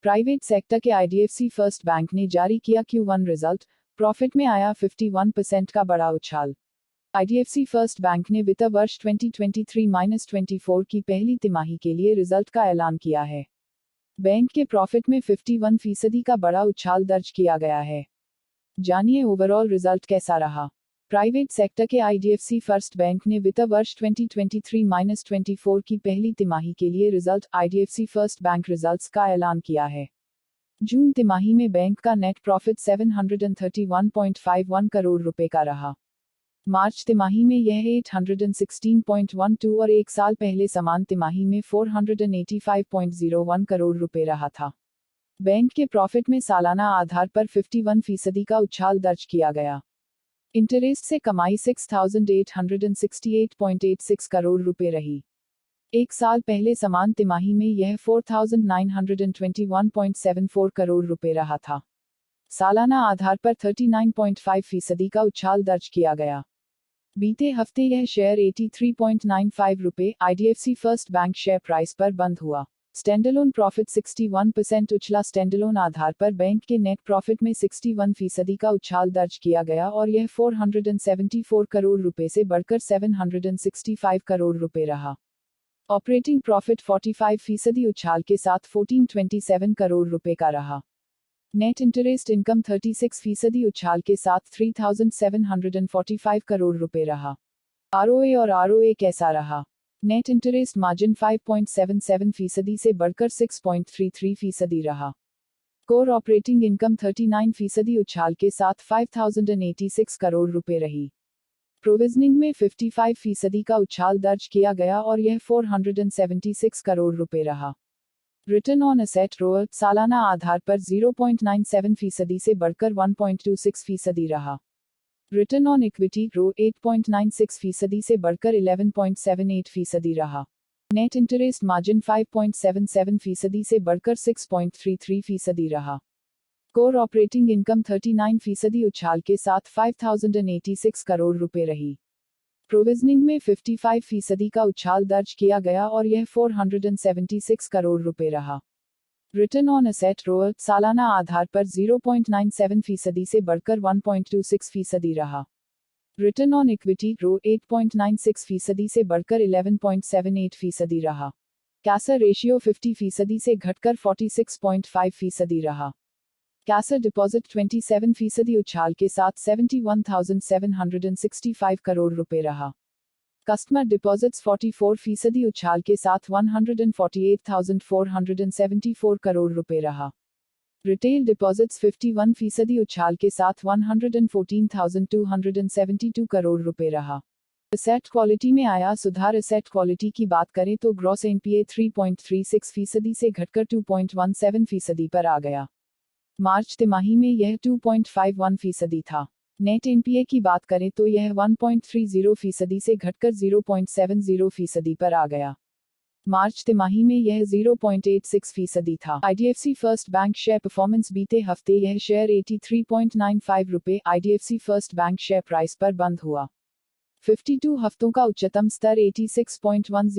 Private sector के IDFC first bank ने जारी किया Q1 रिजल्ट, प्रॉफिट में आया 51% का बड़ा उछाल। आईडीएफसी फर्स्ट बैंक ने वित्त वर्ष 2023-24 की पहली तिमाही के लिए रिजल्ट का ऐलान किया है। बैंक के प्रॉफिट में 51% का बड़ा उछाल दर्ज किया गया है। जानिए ओवरऑल रिजल्ट कैसा रहा। प्राइवेट सेक्टर के आईडीएफसी फर्स्ट बैंक ने वित्त वर्ष 2023-24 की पहली तिमाही के लिए result IDFC first bank results का ऐलान किया है। जून तिमाही में बैंक का नेट प्रॉफिट 731.51 करोड़ रुपए का रहा। मार्च तिमाही में यह 816.12 और एक साल पहले समान तिमाही में 485.01 करोड़ रुपए रहा था। बैंक के प्रॉफिट में सालाना आधार पर 51% का उछाल दर्ज किया गया। इंटरेस्ट से कमाई 6,868.86 करोड़ रुपए रही। एक साल पहले समान तिमाही में यह 4,921.74 करोड़ रुपए रहा था। सालाना आधार पर 39.5% का उछाल दर्ज किया गया। बीते हफ्ते यह शेयर 83.95 रुपए IDFC first bank share price पर बंद हुआ। Standalone profit 61% उछला। स्टैंडअलोन आधार पर बैंक के नेट प्रॉफिट में 61% का उछाल दर्ज किया गया और यह 474 करोड़ रुपए से बढ़कर 765 करोड़ रुपए रहा। ऑपरेटिंग प्रॉफिट 45% उछाल के साथ 1427 करोड़ रुपए का रहा। नेट इंटरेस्ट इनकम 36% उछाल के साथ 3,745 करोड़ रुपए रहा। आरओए और आरओए कैसा रहा। नेट इंटरेस्ट मार्जिन 5.77% से बढ़कर 6.33% रहा। कोर ऑपरेटिंग इनकम 39% उछाल के साथ 5,086 करोड़ रुपए रही। प्रोविजनिंग में 55% का उछाल दर्ज किया गया और यह 476 करोड़ रुपए रहा। रिटर्न ऑन एसेट रोअर सालाना आधार पर 0.97% से बढ़कर 1.26% रहा। रिटर्न ऑन इक्विटी रो 8.96% से बढ़कर 11.78% रहा। नेट इंटरेस्ट मार्जिन 5.77% से बढ़कर 6.33% रहा। कोर ऑपरेटिंग इनकम 39% उछाल के साथ 5,086 करोड़ रुपए रही। प्रोविजनिंग में 55% का उछाल दर्ज किया गया और यह 476 करोड़ रुपए रहा। रिटर्न ऑन एसेट रोअर सालाना आधार पर 0.97% से बढ़कर 1.26% रहा। रिटर्न ऑन इक्विटी रो 8.96% से बढ़कर 11.78% रहा। कैसा रेशियो 50% से घटकर 46.5% रहा। कैसा डिपॉजिट 27% उछाल के साथ 71,765 करोड़ रुपए रहा। कस्टमर डिपॉजिट्स 44% उछाल के साथ 148,474 करोड़ रुपए रहा। रिटेल डिपॉजिट्स 51% उछाल के साथ 114,272 करोड़ रुपए रहा। एसेट क्वालिटी में आया सुधार। एसेट क्वालिटी की बात करें तो ग्रॉस एनपीए 3.36% से घटकर 2.17% पर आ गया। मार्च तिमाही में यह 2.51% था। नेट एनपीए की बात करें तो यह 1.30% से घटकर 0.70% पर आ गया। मार्च तिमाही में यह 0.86% था। IDFC first bank share performance बीते हफ्ते यह शेयर 83.95 रुपए IDFC first bank share price पर बंद हुआ। 52 हफ्तों का उच्चतम स्तर 86.10